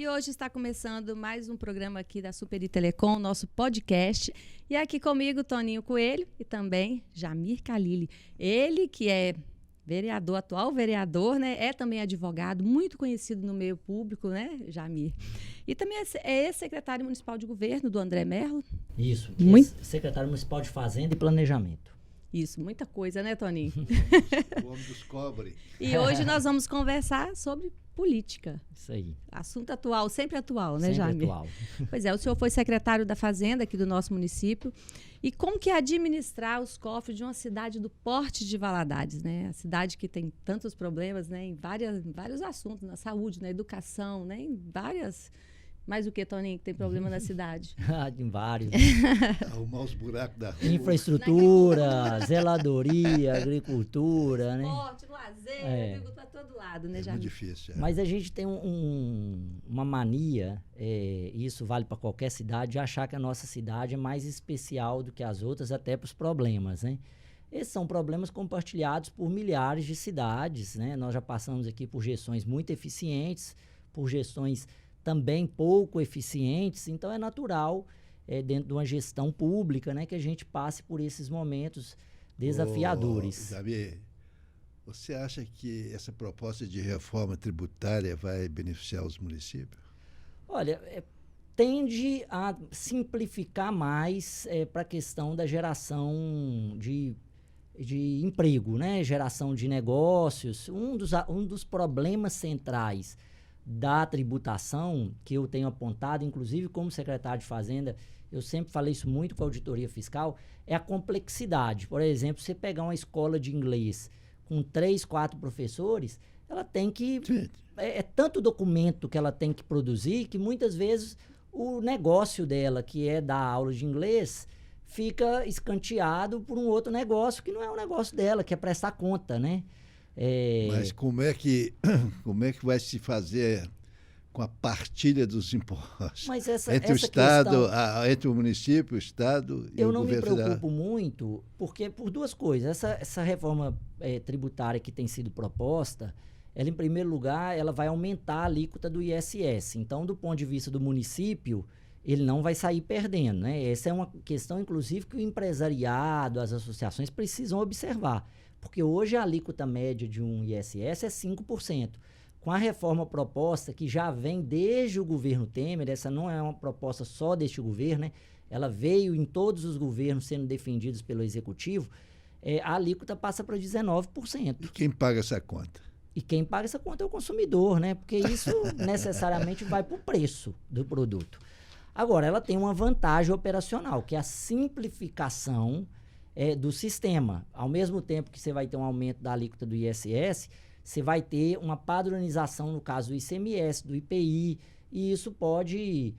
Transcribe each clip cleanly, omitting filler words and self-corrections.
E hoje está começando mais um programa aqui da Super Telecom, nosso podcast. E aqui comigo, Toninho Coelho e também Jamir Khalili. Ele que é vereador, atual vereador, né? É também advogado, muito conhecido no meio público, né, Jamir? E também é ex-secretário municipal de governo do André Merlo. Isso, secretário municipal de Fazenda e Planejamento. Isso, muita coisa, né, Toninho? O homem dos cobre. E hoje nós vamos conversar sobre política. Isso aí. Assunto atual, sempre atual, né, Sempre Jamir? atual. Pois é, o senhor foi secretário da Fazenda aqui do nosso município. E como que é administrar os cofres de uma cidade do porte de Valadares, né? A cidade que tem tantos problemas, né, em vários assuntos, na saúde, na educação, né, em várias... Mais o que, Toninho, que tem problema na cidade? Tem vários. Arrumar os buracos da rua. Infraestrutura, zeladoria, agricultura, né? Esporte, lazer, para todo lado, né, É Jamir? muito difícil. Mas a gente tem uma mania, e isso vale para qualquer cidade, de achar que a nossa cidade é mais especial do que as outras, até para os problemas, né? Esses são problemas compartilhados por milhares de cidades, né? Nós já passamos aqui por gestões muito eficientes, por gestões também pouco eficientes, então é natural, dentro de uma gestão pública, né, que a gente passe por esses momentos desafiadores. Jamir, você acha que essa proposta de reforma tributária vai beneficiar os municípios? Olha, tende a simplificar mais para a questão da geração de emprego, né, geração de negócios. Um dos problemas centrais da tributação, que eu tenho apontado, inclusive como secretário de Fazenda, eu sempre falei isso muito com a auditoria fiscal, é a complexidade. Por exemplo, você pegar uma escola de inglês com 3, 4 professores, ela tem que... É tanto documento que ela tem que produzir que muitas vezes o negócio dela, que é dar aula de inglês, fica escanteado por um outro negócio que não é o negócio dela, que é prestar conta, né? Mas como é que vai se fazer com a partilha dos impostos? Mas essa entre o Estado, questão, entre o município, o Estado e o governo federal? Eu não me preocupo muito, porque por duas coisas. Essa reforma tributária que tem sido proposta, ela, em primeiro lugar, ela vai aumentar a alíquota do ISS. Então, do ponto de vista do município, ele não vai sair perdendo, né? Essa é uma questão, inclusive, que o empresariado, as associações precisam observar. Porque hoje a alíquota média de um ISS é 5%. Com a reforma proposta, que já vem desde o governo Temer, essa não é uma proposta só deste governo, né? Ela veio em todos os governos sendo defendidos pelo Executivo, a alíquota passa para 19%. E quem paga essa conta? E quem paga essa conta é o consumidor, né? Porque isso necessariamente vai para o preço do produto. Agora, ela tem uma vantagem operacional, que é a simplificação do sistema. Ao mesmo tempo que você vai ter um aumento da alíquota do ISS, você vai ter uma padronização, no caso do ICMS, do IPI, e isso pode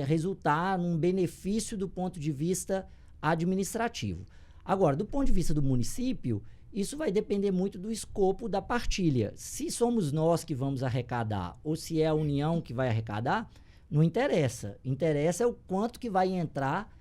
resultar num benefício do ponto de vista administrativo. Agora, do ponto de vista do município, isso vai depender muito do escopo da partilha. Se somos nós que vamos arrecadar ou se é a União que vai arrecadar, não interessa. Interessa é o quanto que vai entrar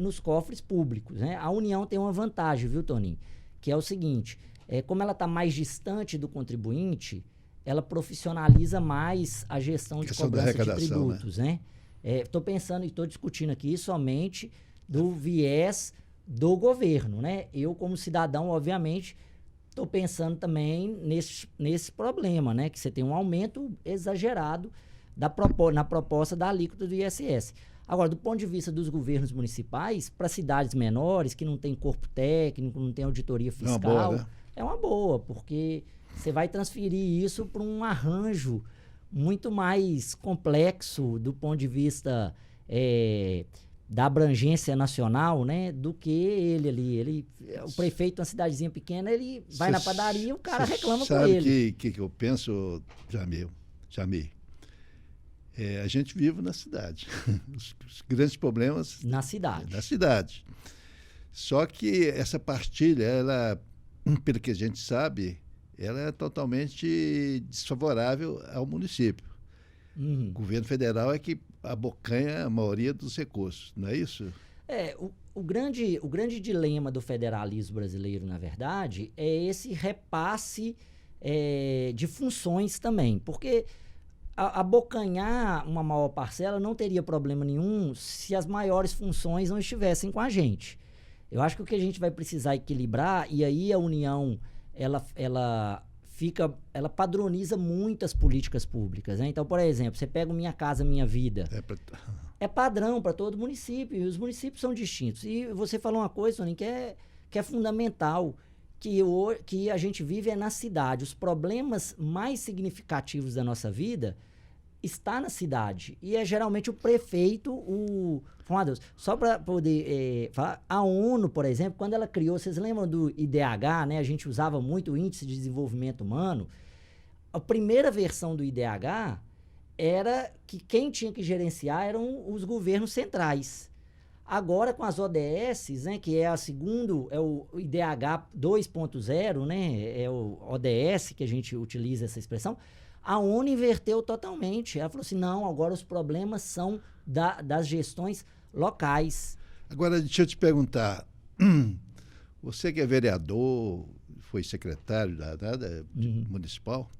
nos cofres públicos, né? A União tem uma vantagem, viu, Toninho? Que é o seguinte, como ela está mais distante do contribuinte, ela profissionaliza mais a gestão de cobrança de tributos, né? Estou pensando e estou discutindo aqui somente do viés do governo, né? Eu, como cidadão, obviamente, estou pensando também nesse problema, né? Que você tem um aumento exagerado na proposta da alíquota do ISS. Agora, do ponto de vista dos governos municipais, para cidades menores, que não tem corpo técnico, não tem auditoria fiscal, é uma boa, porque você vai transferir isso para um arranjo muito mais complexo do ponto de vista da abrangência nacional, né, do que ele ali. O prefeito de uma cidadezinha pequena, ele vai na padaria e o cara reclama com ele. Sabe o que eu penso, Jamir? A gente vive na cidade. Os grandes problemas... Na cidade. Na cidade. Só que essa partilha, ela, pelo que a gente sabe, ela é totalmente desfavorável ao município. O governo federal é que abocanha a maioria dos recursos, não é isso? O grande dilema do federalismo brasileiro, na verdade, é esse repasse de funções também. Porque abocanhar uma maior parcela não teria problema nenhum se as maiores funções não estivessem com a gente. Eu acho que o que a gente vai precisar equilibrar, e aí a União, ela padroniza muitas políticas públicas, né? Então, por exemplo, você pega o Minha Casa Minha Vida. É padrão para todo município, e os municípios são distintos. E você falou uma coisa, Tony, que é fundamental, que a gente vive é na cidade. Os problemas mais significativos da nossa vida está na cidade. E é geralmente o prefeito, só para poder falar, a ONU, por exemplo, quando ela criou, vocês lembram do IDH, né? A gente usava muito o Índice de Desenvolvimento Humano. A primeira versão do IDH era que quem tinha que gerenciar eram os governos centrais. Agora, com as ODS, né, que é o IDH 2.0, né, é o ODS que a gente utiliza essa expressão, a ONU inverteu totalmente. Ela falou assim, não, agora os problemas são das gestões locais. Agora, deixa eu te perguntar, você que é vereador, foi secretário da municipal,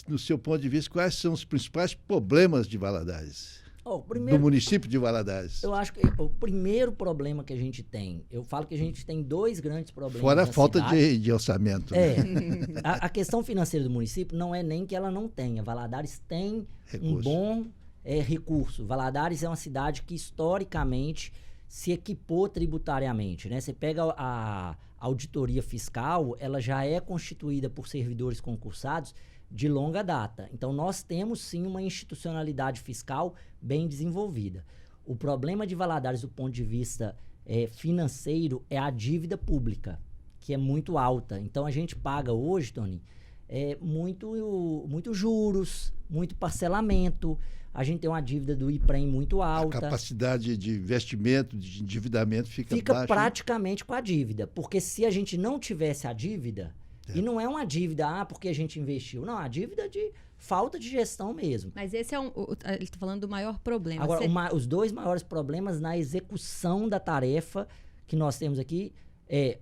no seu ponto de vista, quais são os principais problemas de Valadares? Do município de Valadares? Eu acho que o primeiro problema que a gente tem, eu falo que a gente tem 2 grandes problemas. Fora a falta de orçamento. A questão financeira do município não é nem que ela não tenha. Valadares tem um bom recurso. Valadares é uma cidade que historicamente se equipou tributariamente, né? Você pega a auditoria fiscal, ela já é constituída por servidores concursados de longa data. Então, nós temos, sim, uma institucionalidade fiscal bem desenvolvida. O problema de Valadares, do ponto de vista financeiro, é a dívida pública, que é muito alta. Então, a gente paga hoje, Tony, muito juros, muito parcelamento. A gente tem uma dívida do IPREM muito alta. A capacidade de investimento, de endividamento fica baixa. Praticamente com a dívida. Porque se a gente não tivesse a dívida... E não é uma dívida, porque a gente investiu. Não, a dívida de falta de gestão mesmo. Mas esse é ele está falando do maior problema. Agora, os 2 maiores problemas na execução da tarefa que nós temos aqui é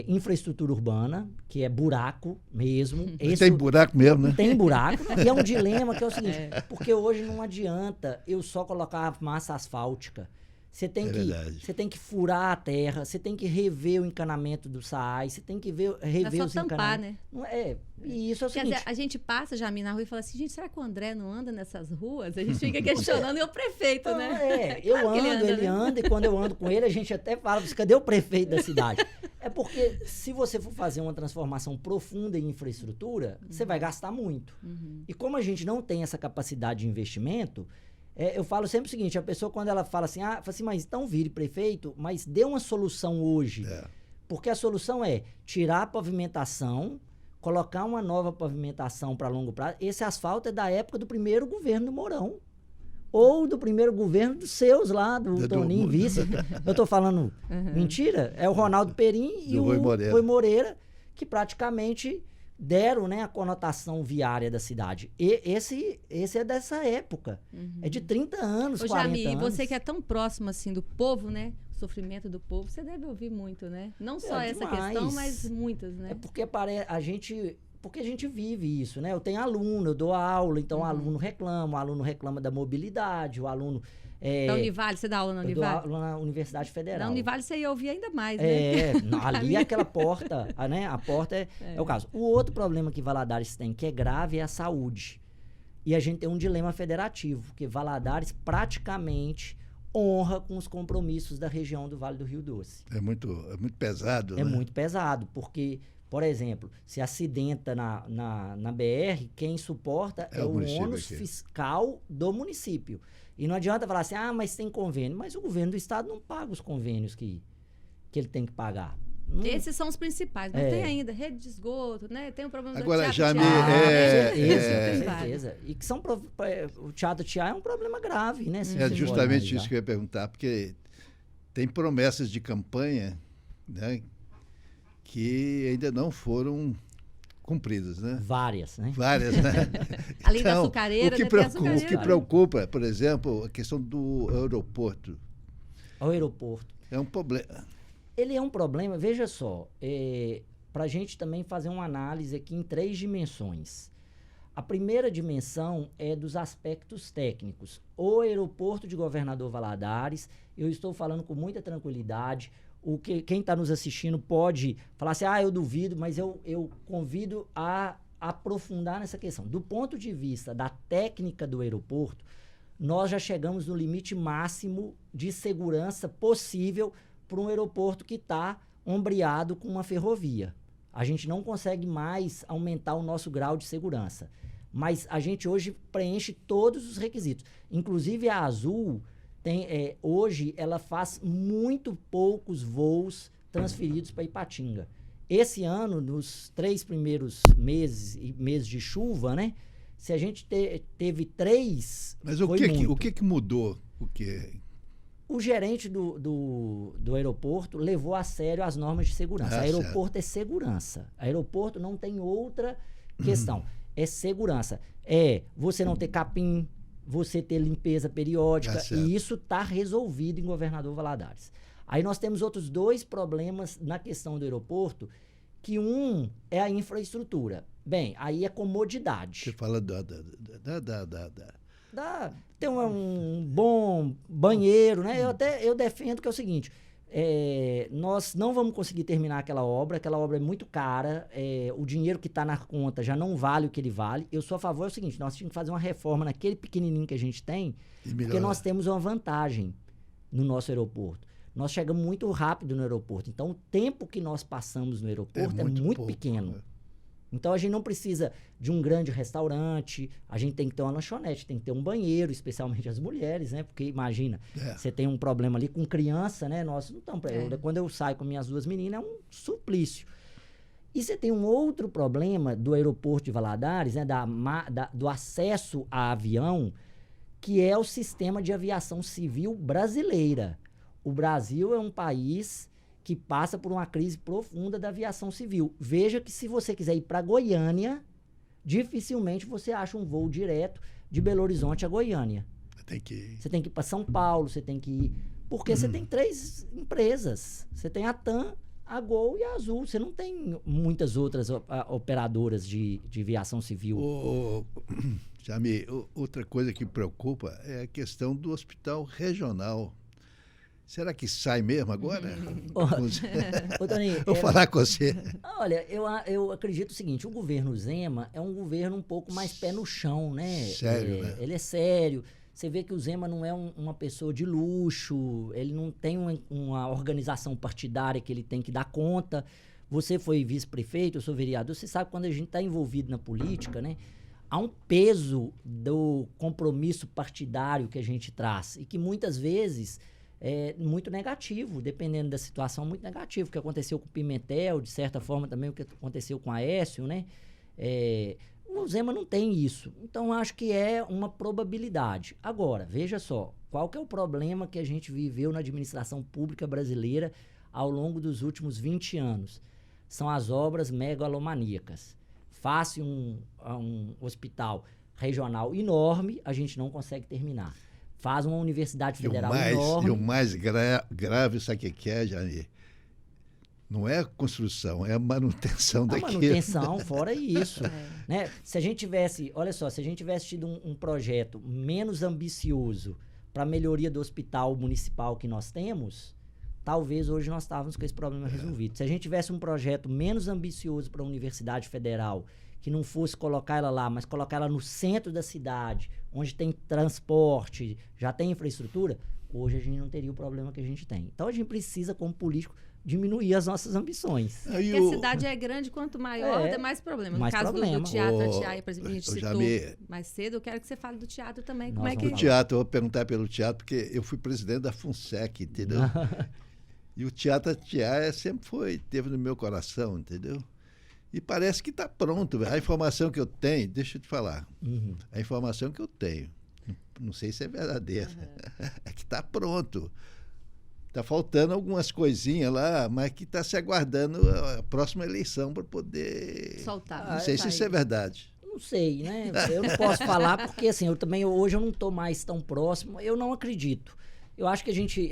infraestrutura urbana, que é buraco mesmo. Tem buraco mesmo, né? Tem buraco. E é um dilema que é o seguinte, porque hoje não adianta eu só colocar massa asfáltica. Você tem que furar a terra, você tem que rever o encanamento do SAAI, você tem que rever os encanamentos. Né? E isso é o seguinte... Quer dizer, a gente passa, Jamir, na rua e fala assim, gente, será que o André não anda nessas ruas? A gente fica questionando, e o prefeito, né? Eu ando, ele anda, e quando eu ando com ele, a gente até fala, cadê o prefeito da cidade? É porque se você for fazer uma transformação profunda em infraestrutura, você vai gastar muito. E como a gente não tem essa capacidade de investimento... eu falo sempre o seguinte, a pessoa quando ela fala assim, mas então vire prefeito, mas dê uma solução hoje. Porque a solução é tirar a pavimentação, colocar uma nova pavimentação para longo prazo. Esse asfalto é da época do primeiro governo do Mourão. Ou do primeiro governo dos seus lá, do Toninho, vice. Eu estou falando mentira? É o Ronaldo Perim e o Rui Moreira, que praticamente... deram, né, a conotação viária da cidade. E esse é dessa época. É de 30 anos, 40 Jamir, anos. você que é tão próximo assim do povo, né? O sofrimento do povo, você deve ouvir muito, né? Não só essa questão, mas muitas, né? É porque porque a gente vive isso, né? Eu tenho aluno, eu dou aula, então o aluno reclama da mobilidade, o aluno... Da Univale, você dá aula na Univale? Eu dou aula na Universidade Federal. Na Univale você ia ouvir ainda mais, né? Ali aquela porta, né? A porta é o caso. O outro problema que Valadares tem, que é grave, é a saúde. E a gente tem um dilema federativo, porque Valadares praticamente honra com os compromissos da região do Vale do Rio Doce. É muito pesado, né? É muito pesado, porque... Por exemplo, se acidenta na BR, quem suporta é o ônus fiscal do município. E não adianta falar assim, mas tem convênio. Mas o governo do estado não paga os convênios que ele tem que pagar. Esses são os principais, mas tem ainda rede de esgoto, né? Tem um problema agora, do Teatro certeza. E que o Teatro Tiá é um problema grave, né? É justamente isso que eu ia perguntar, porque tem promessas de campanha, né, que ainda não foram cumpridas, né? Várias, né? Além da açucareira, o que preocupa, por exemplo, a questão do aeroporto. O aeroporto. É um problema. Ele é um problema, veja só, para a gente também fazer uma análise aqui em 3 dimensões. A primeira dimensão é dos aspectos técnicos. O aeroporto de Governador Valadares, eu estou falando com muita tranquilidade. Quem está nos assistindo pode falar assim, eu duvido, mas eu convido a aprofundar nessa questão. Do ponto de vista da técnica do aeroporto, nós já chegamos no limite máximo de segurança possível para um aeroporto que está ombreado com uma ferrovia. A gente não consegue mais aumentar o nosso grau de segurança. Mas a gente hoje preenche todos os requisitos. Inclusive a Azul, hoje, ela faz muito poucos voos transferidos para Ipatinga. Esse ano, nos 3 primeiros meses de chuva, né? Se a gente teve 3, mas o que mudou? O gerente do aeroporto levou a sério as normas de segurança. Aeroporto certo. É segurança. Aeroporto não tem outra questão. É segurança. Você não ter capim, você ter limpeza periódica, e isso está resolvido em Governador Valadares. Aí nós temos outros 2 problemas na questão do aeroporto, que um é a infraestrutura. Bem, aí é comodidade. Você fala tem um bom banheiro, né? Eu defendo que é o seguinte, nós não vamos conseguir terminar aquela obra é muito cara, o dinheiro que está na conta já não vale o que ele vale. Eu sou a favor, é o seguinte, nós tínhamos que fazer uma reforma naquele pequenininho que a gente tem, porque nós temos uma vantagem no nosso aeroporto. Nós chegamos muito rápido no aeroporto, então o tempo que nós passamos no aeroporto é muito pequeno. Então a gente não precisa de um grande restaurante, a gente tem que ter uma lanchonete, tem que ter um banheiro, especialmente as mulheres, né? Porque imagina, você tem um problema ali com criança, né? Nós não estamos... Quando eu saio com minhas 2 meninas, é um suplício. E você tem um outro problema do aeroporto de Valadares, né? Do acesso a avião, que é o sistema de aviação civil brasileira. O Brasil é um país que passa por uma crise profunda da aviação civil. Veja que se você quiser ir para Goiânia, dificilmente você acha um voo direto de Belo Horizonte a Goiânia. Você tem que ir para São Paulo, você tem que ir... Porque você tem 3 empresas. Você tem a TAM, a Gol e a Azul. Você não tem muitas outras operadoras de aviação civil. Jamir, outra coisa que preocupa é a questão do hospital regional. Será que sai mesmo agora? Toninho, vou falar com você. Olha, eu acredito o seguinte, o governo Zema é um governo um pouco mais pé no chão, né? Sério, né? Ele é sério. Você vê que o Zema não é uma pessoa de luxo, ele não tem uma organização partidária que ele tem que dar conta. Você foi vice-prefeito, eu sou vereador, você sabe que quando a gente está envolvido na política, né? Há um peso do compromisso partidário que a gente traz e que muitas vezes... muito negativo, dependendo da situação, muito negativo. O que aconteceu com o Pimentel, de certa forma também o que aconteceu com a Aécio, né? O Zema não tem isso. Então, acho que é uma probabilidade. Agora, veja só, qual que é o problema que a gente viveu na administração pública brasileira ao longo dos últimos 20 anos? São as obras megalomaníacas. Faz um hospital regional enorme, a gente não consegue terminar. Faz uma universidade federal enorme. E o mais grave, sabe o que é, Jair? Não é a construção, é a manutenção daquilo. A manutenção, fora isso. Né? Se a gente tivesse, olha só, se a gente tivesse tido um projeto menos ambicioso para a melhoria do hospital municipal que nós temos, talvez hoje nós estávamos com esse problema resolvido. Se a gente tivesse um projeto menos ambicioso para a Universidade Federal, que não fosse colocar ela lá, mas colocar ela no centro da cidade, onde tem transporte, já tem infraestrutura, hoje a gente não teria o problema que a gente tem. Então a gente precisa, como político, diminuir as nossas ambições. Porque a cidade é grande, quanto maior, tem mais problema. No caso do teatro, a Tiaia, por exemplo, a gente citou mais cedo, eu quero que você fale do teatro também. Como é que... O teatro, eu vou perguntar pelo teatro, porque eu fui presidente da FUNSEC, entendeu? E o Teatro Tiaia sempre teve no meu coração, entendeu? E parece que está pronto. A informação que eu tenho, deixa eu te falar, a informação que eu tenho, não sei se é verdadeira, é que está pronto. Está faltando algumas coisinhas lá, mas que está se aguardando a próxima eleição para poder... soltar. Não sei se isso é verdade. Não sei, né? Eu não posso falar porque, assim, hoje eu não estou mais tão próximo, eu não acredito. Eu acho que a gente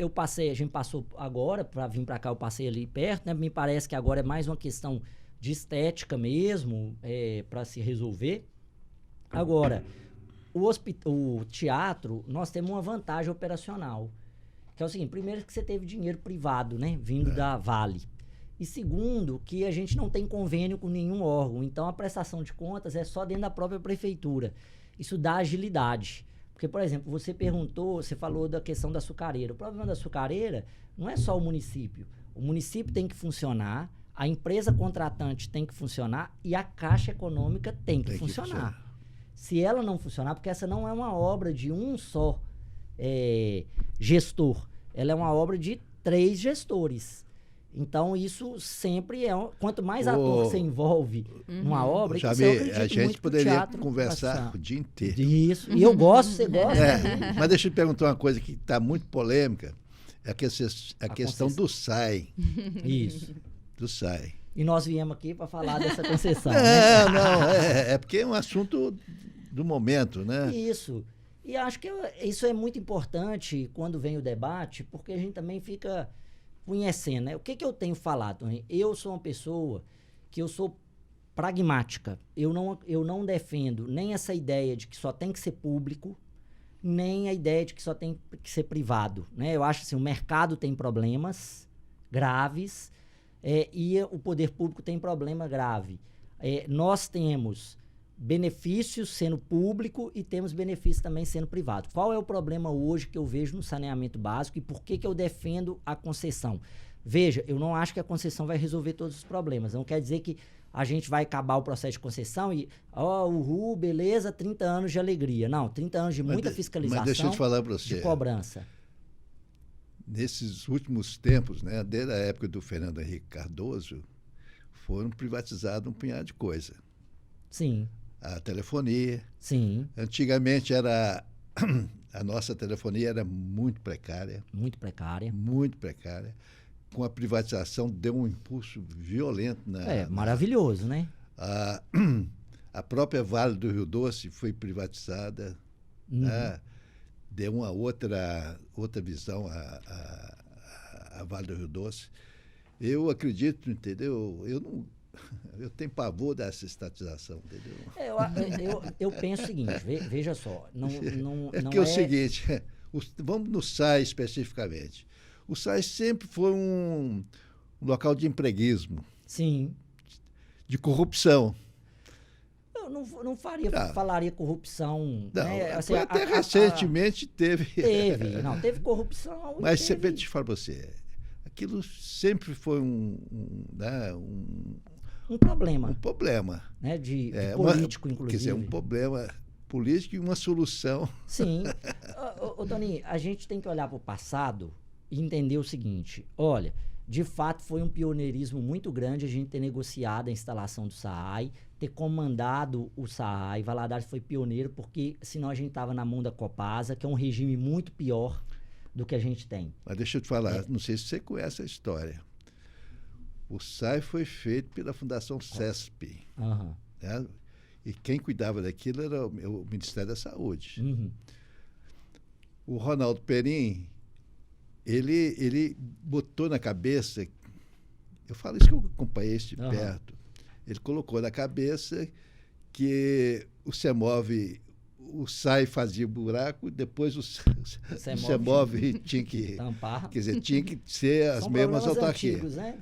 passou agora, para vir para cá, eu passei ali perto, né? Me parece que agora é mais uma questão de estética mesmo, para se resolver. Agora, o teatro, nós temos uma vantagem operacional, que é o seguinte: primeiro, que você teve dinheiro privado, né, vindo da Vale. E segundo, que a gente não tem convênio com nenhum órgão. Então, a prestação de contas é só dentro da própria prefeitura. Isso dá agilidade. Porque, por exemplo, você falou da questão da açucareira. O problema da açucareira não é só o município. O município tem que funcionar, a empresa contratante tem que funcionar e a Caixa Econômica tem que funcionar. Se ela não funcionar, porque essa não é uma obra de um só gestor. Ela é uma obra de 3 gestores. Então, isso sempre é... Quanto mais ator você envolve numa obra... Jamir, a gente poderia conversar o dia inteiro. Isso. E eu gosto, você gosta. Mas deixa eu te perguntar uma coisa que está muito polêmica. É a questão do SAI. Isso. Do SAI. E nós viemos aqui para falar dessa concessão. Não. É porque é um assunto do momento, né? Isso. E acho que isso é muito importante quando vem o debate, porque a gente também fica... conhecendo, né? O que eu tenho falado, Tony? Eu sou uma pessoa que eu sou pragmática. Eu não defendo nem essa ideia de que só tem que ser público, nem a ideia de que só tem que ser privado, né? Eu acho assim, o mercado tem problemas graves e o poder público tem problema grave. Nós temos benefícios sendo público e temos benefícios também sendo privado. Qual é o problema hoje que eu vejo no saneamento básico e por que eu defendo a concessão? Veja, eu não acho que a concessão vai resolver todos os problemas. Não quer dizer que a gente vai acabar o processo de concessão e, beleza, 30 anos de alegria. Não, 30 anos de muita fiscalização, mas deixa eu te falar para você, de cobrança. Nesses últimos tempos, né, desde a época do Fernando Henrique Cardoso, foram privatizadas um punhado de coisa. Sim. A telefonia. Sim. Antigamente a nossa telefonia era muito precária. Muito precária. Muito precária. Com a privatização deu um impulso violento. Maravilhoso, né? A própria Vale do Rio Doce foi privatizada. Né? Deu uma outra visão a Vale do Rio Doce. Eu acredito, entendeu? Eu tenho pavor dessa estatização, entendeu? Eu penso o seguinte, veja só. É o seguinte, vamos no SAI especificamente. O SAI sempre foi um local de empreguismo. Sim. De corrupção. Eu não falaria corrupção. Não, né? Assim, até recentemente teve. Teve corrupção. Mas deixa eu falar para você, aquilo sempre foi um problema. Um problema. Né? De político, inclusive. Quer dizer, um problema político e uma solução. Sim. Tony, a gente tem que olhar para o passado e entender o seguinte. Olha, de fato foi um pioneirismo muito grande a gente ter negociado a instalação do SAAI, ter comandado o SAAI. Valadares foi pioneiro porque senão a gente estava na mão da Copasa, que é um regime muito pior do que a gente tem. Mas deixa eu te falar, não sei se você conhece a história. O SAI foi feito pela Fundação CESP. Né? E quem cuidava daquilo era o Ministério da Saúde. O Ronaldo Perim, ele botou na cabeça, eu falo isso que eu acompanhei isso de perto, ele colocou na cabeça que o CEMOV, o SAI fazia buraco, depois o CEMOV tinha que tampar. Quer dizer, tinha que ser as mesmas autarquias. Antigos, né?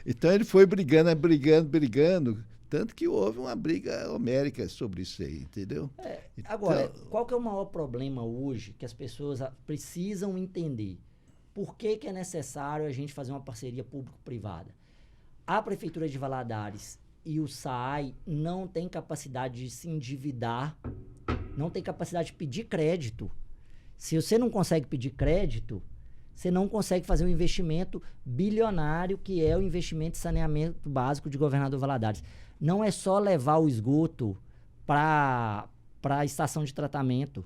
Então ele foi brigando, tanto que houve uma briga homérica sobre isso aí, entendeu? Agora, qual que é o maior problema hoje que as pessoas precisam entender? Por que é necessário a gente fazer uma parceria público-privada? A Prefeitura de Valadares e o SAAI não tem capacidade de se endividar, não tem capacidade de pedir crédito. Se você não consegue pedir crédito, você não consegue fazer um investimento bilionário, que é o investimento de saneamento básico de Governador Valadares. Não é só levar o esgoto para a estação de tratamento.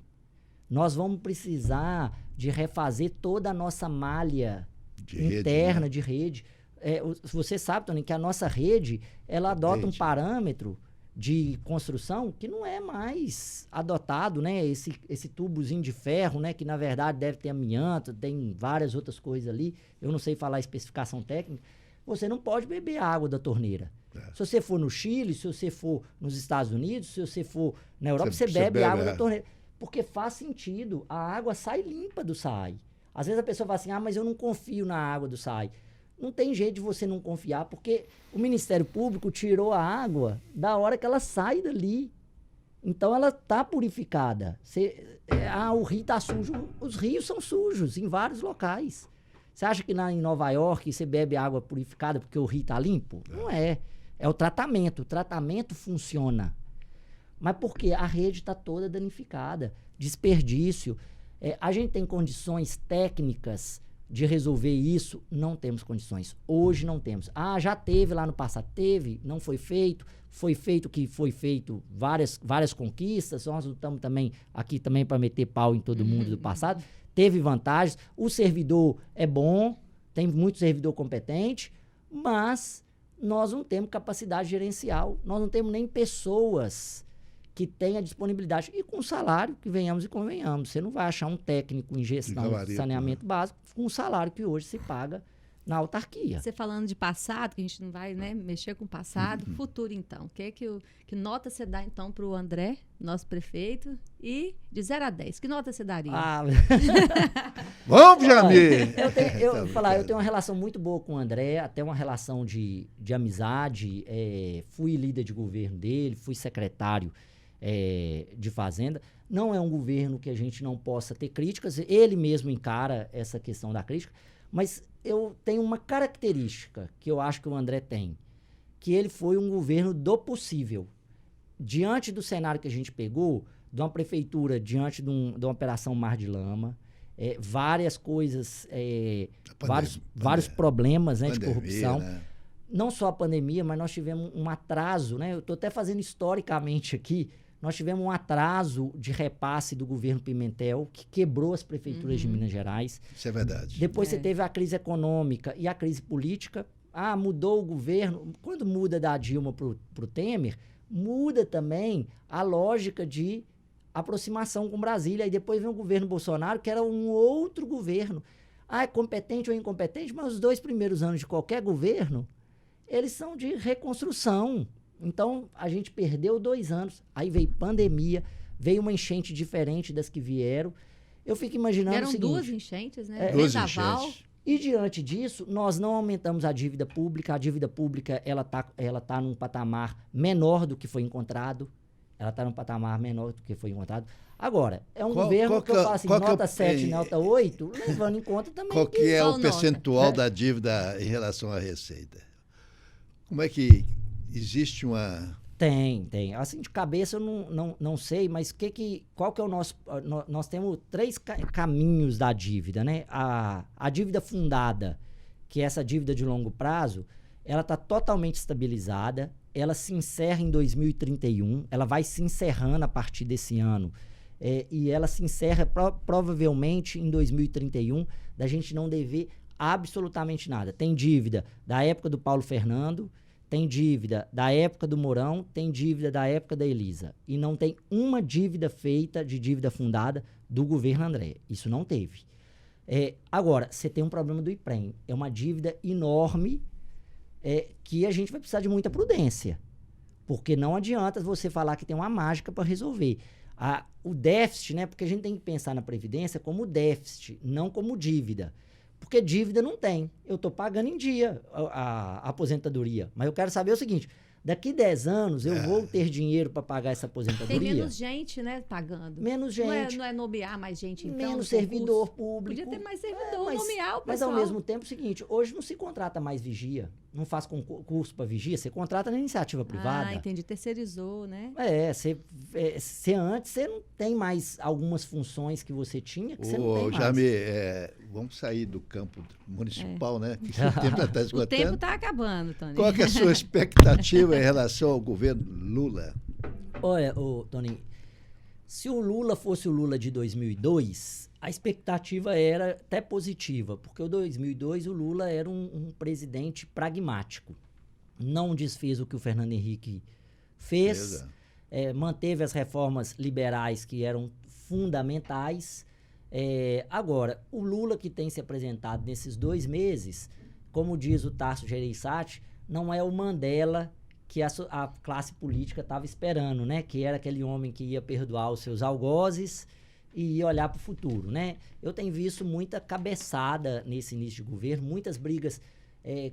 Nós vamos precisar de refazer toda a nossa malha interna de rede. Você sabe, Tony, que a nossa rede ela adota um parâmetro de construção que não é mais adotado, né? Esse tubozinho de ferro, né? Que na verdade deve ter amianto, tem várias outras coisas ali. Eu não sei falar a especificação técnica. Você não pode beber a água da torneira. Se você for no Chile, se você for nos Estados Unidos, se você for na Europa, você bebe a água da torneira. Porque faz sentido, a água sai limpa do SAAI. Às vezes a pessoa fala assim, mas eu não confio na água do SAAI. Não tem jeito de você não confiar, porque o Ministério Público tirou a água da hora que ela sai dali. Então ela está purificada. O rio está sujo. Os rios são sujos em vários locais. Você acha que em Nova York você bebe água purificada porque o rio está limpo? Não é. É o tratamento. O tratamento funciona. Mas porque a rede está toda danificada. Desperdício. A gente tem condições técnicas de resolver isso? Não temos condições. Hoje não temos. Já teve lá no passado. Teve, não foi feito. Foi feito o que foi feito, várias conquistas. Nós não estamos aqui também para meter pau em todo mundo do passado. Teve vantagens. O servidor é bom, tem muito servidor competente, mas nós não temos capacidade gerencial. Nós não temos nem pessoas que tenham disponibilidade. E com salário, que venhamos e convenhamos. Você não vai achar um técnico em gestão de saneamento básico com um salário que hoje se paga na autarquia. Você falando de passado, que a gente não vai mexer com o passado, futuro então. Que nota você dá então para o André, nosso prefeito, e de 0 a 10, que nota você daria? Vamos, Jamir! Eu tenho uma relação muito boa com o André, até uma relação de amizade. Fui líder de governo dele, fui secretário de Fazenda. Não é um governo que a gente não possa ter críticas, ele mesmo encara essa questão da crítica, mas eu tenho uma característica que eu acho que o André tem, que ele foi um governo do possível. Diante do cenário que a gente pegou, de uma prefeitura, diante de uma operação Mar de Lama, várias coisas, vários problemas de corrupção. Né? Não só a pandemia, mas nós tivemos um atraso, né? Eu estou até fazendo historicamente aqui, nós tivemos um atraso de repasse do governo Pimentel, que quebrou as prefeituras de Minas Gerais. Isso é verdade. Depois você teve a crise econômica e a crise política. Mudou o governo. Quando muda da Dilma para o Temer, muda também a lógica de aproximação com Brasília. Aí depois vem o governo Bolsonaro, que era um outro governo. É competente ou incompetente, mas os 2 primeiros anos de qualquer governo, eles são de reconstrução. Então, a gente perdeu 2 anos, aí veio pandemia, veio uma enchente diferente das que vieram. Eu fico imaginando o seguinte... 2 enchentes, né? 2 enchentes. E diante disso, nós não aumentamos a dívida pública. A dívida pública, ela tá num patamar menor do que foi encontrado. Agora, é um governo que eu falo assim, nota 7, nota 8, levando em conta também... Qual que é o percentual da dívida em relação à receita? Como é que... Existe uma... Tem. Assim, de cabeça eu não sei, mas qual que é o nosso... Nós temos 3 caminhos da dívida, né? A dívida fundada, que é essa dívida de longo prazo, ela está totalmente estabilizada, ela se encerra em 2031, ela vai se encerrando a partir desse ano, e ela se encerra provavelmente em 2031, da gente não dever absolutamente nada. Tem dívida da época do Paulo Fernando, tem dívida da época do Mourão, tem dívida da época da Elisa. E não tem uma dívida feita de dívida fundada do governo André. Isso não teve. Agora, você tem um problema do IPREM. É uma dívida enorme que a gente vai precisar de muita prudência. Porque não adianta você falar que tem uma mágica para resolver. O déficit, né? Porque a gente tem que pensar na Previdência como déficit, não como dívida. Porque dívida não tem. Eu estou pagando em dia a aposentadoria. Mas eu quero saber o seguinte, daqui 10 anos eu vou ter dinheiro para pagar essa aposentadoria? Tem menos gente, né, pagando. Menos gente. Não é nomear mais gente, então? Menos servidor público. Podia ter mais servidor, nomear o pessoal. Mas ao mesmo tempo é o seguinte, hoje não se contrata mais vigia, não faz concurso para vigia, você contrata na iniciativa privada. Entendi, terceirizou, né? Você antes, você não tem mais algumas funções que você tinha, que você não tem mais. Jamir, vamos sair do campo municipal, né? Que o tempo já está esgotando. O tempo está acabando, Tony. Qual que é a sua expectativa em relação ao governo Lula? Olha, Tony, se o Lula fosse o Lula de 2002, a expectativa era até positiva, porque o 2002 o Lula era um presidente pragmático. Não desfez o que o Fernando Henrique fez, manteve as reformas liberais que eram fundamentais. Agora, o Lula que tem se apresentado nesses 2 meses como diz o Tasso Gereissati, não é o Mandela que a classe política estava esperando, né? Que era aquele homem que ia perdoar os seus algozes e ia olhar para o futuro, né? Eu tenho visto muita cabeçada nesse início de governo, muitas brigas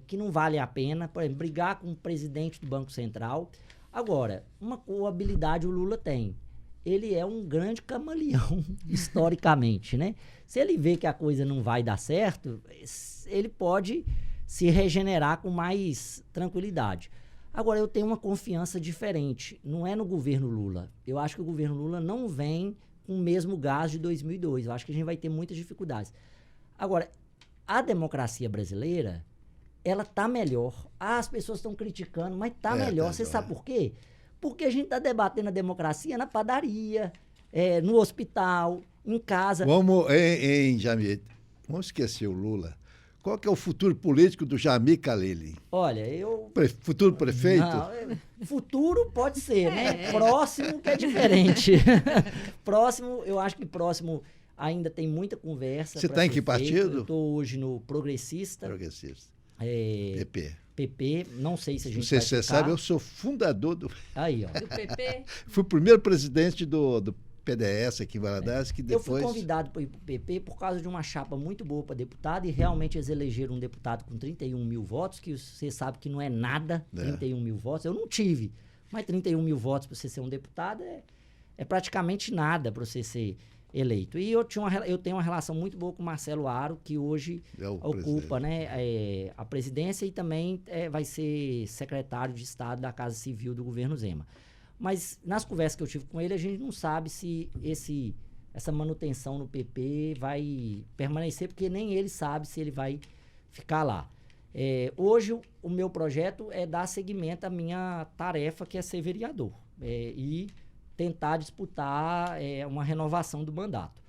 que não valem a pena. Por exemplo, brigar com o presidente do Banco Central. Agora, uma habilidade o Lula tem. Ele é um grande camaleão, historicamente, né? Se ele vê que a coisa não vai dar certo, ele pode se regenerar com mais tranquilidade. Agora, eu tenho uma confiança diferente. Não é no governo Lula. Eu acho que o governo Lula não vem com o mesmo gás de 2002. Eu acho que a gente vai ter muitas dificuldades. Agora, a democracia brasileira, ela tá melhor. As pessoas estão criticando, mas tá melhor. Você sabe por quê? Porque a gente está debatendo a democracia na padaria, no hospital, em casa. Jamir, vamos esquecer o Lula. Qual que é o futuro político do Jamir Khalili? Olha, futuro prefeito? Não, futuro pode ser, né? Próximo que é diferente. Próximo, eu acho que próximo ainda tem muita conversa. Você está em que partido? Eu estou hoje no Progressista. PP, não sei se a gente vai ficar. Você sabe, eu sou fundador do... Aí, ó. Do PP? Fui o primeiro presidente do PDS aqui em Valadares, que depois... Eu fui convidado para ir para o PP por causa de uma chapa muito boa para deputado, e realmente eles elegeram um deputado com 31 mil votos, que você sabe que não é nada, 31 mil votos. Eu não tive, mas 31 mil votos para você ser um deputado é praticamente nada para você ser eleito. E eu tenho uma relação muito boa com o Marcelo Aro, que hoje ocupa, né, a presidência e também vai ser secretário de Estado da Casa Civil do governo Zema. Mas nas conversas que eu tive com ele, a gente não sabe se essa manutenção no PP vai permanecer, porque nem ele sabe se ele vai ficar lá. Hoje, o meu projeto é dar seguimento à minha tarefa, que é ser vereador, e tentar disputar uma renovação do mandato.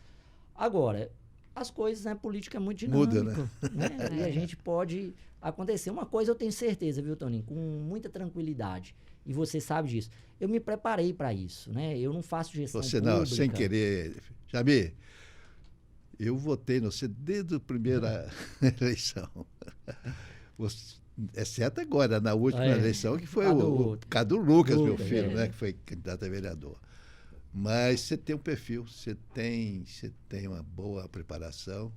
Agora, as coisas, né, política é muito dinâmica. Muda, né? E a gente pode acontecer. Uma coisa eu tenho certeza, viu, Toninho? Com muita tranquilidade. E você sabe disso. Eu me preparei para isso, né? Eu não faço gestão pública. Não, sem querer. Jamir, eu votei no você desde a primeira eleição. Exceto agora, na última eleição, que foi o Cadu Lucas, meu filho, né, que foi candidato a vereador. Mas você tem um perfil, você tem uma boa preparação,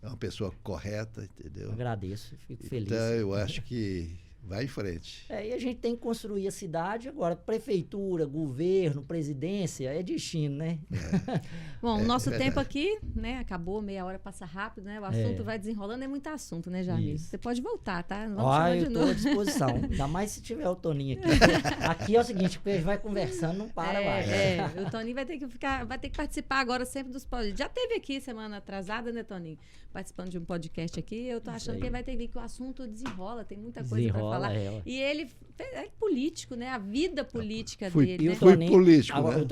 é uma pessoa correta, entendeu? Eu agradeço, fico feliz. Então, eu acho que vai em frente. E a gente tem que construir a cidade. Agora, prefeitura, governo, presidência, é destino, né? Bom, o nosso tempo aqui, né, acabou, meia hora passa rápido, né? O assunto vai desenrolando, é muito assunto, né, Jamir? Você pode voltar, tá? Não vamos chamar de novo. Eu estou à disposição, ainda mais se tiver o Toninho aqui. Aqui é o seguinte, a gente vai conversando, não para mais. O Toninho vai ter que participar agora sempre dos podcasts. Já teve aqui semana atrasada, né, Toninho? Participando de um podcast aqui, eu tô achando que ele vai ter que vir, que o assunto desenrola, tem muita coisa para falar. E ele é político, né? A vida política dele. Né? Foi político, agora, né?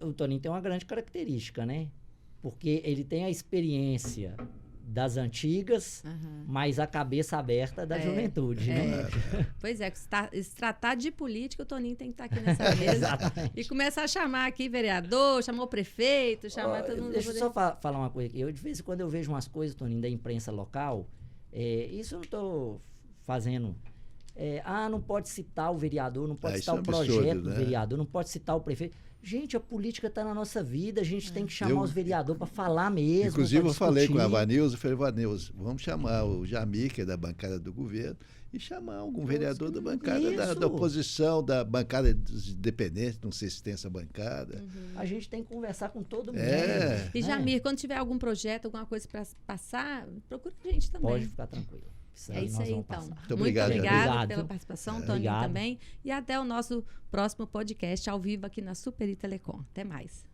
O Toninho tem uma grande característica, né? Porque ele tem a experiência das antigas, mas a cabeça aberta da juventude, né? Pois é, se tratar de política, o Toninho tem que estar aqui nessa mesa e começar a chamar aqui vereador, chamar o prefeito, chamar todo mundo. Deixa eu só falar uma coisa aqui. Eu, de vez em quando, eu vejo umas coisas, Toninho, da imprensa local. Isso eu não estou fazendo... não pode citar o vereador, não pode citar o projeto do vereador, não pode citar o prefeito. Gente, a política está na nossa vida, a gente tem que chamar os vereadores para falar mesmo. Inclusive, eu falei com a Vanilza, falei, Vanilza, vamos chamar o Jamir, que é da bancada do governo, e chamar algum vereador da bancada da oposição, da bancada dos independentes, não sei se tem essa bancada. A gente tem que conversar com todo mundo. E Jamir, quando tiver algum projeto, alguma coisa para passar, procura a gente também. Pode ficar tranquilo. É isso aí, então. Muito obrigado pela participação, Toninho também. E até o nosso próximo podcast ao vivo aqui na Super Telecom. Até mais.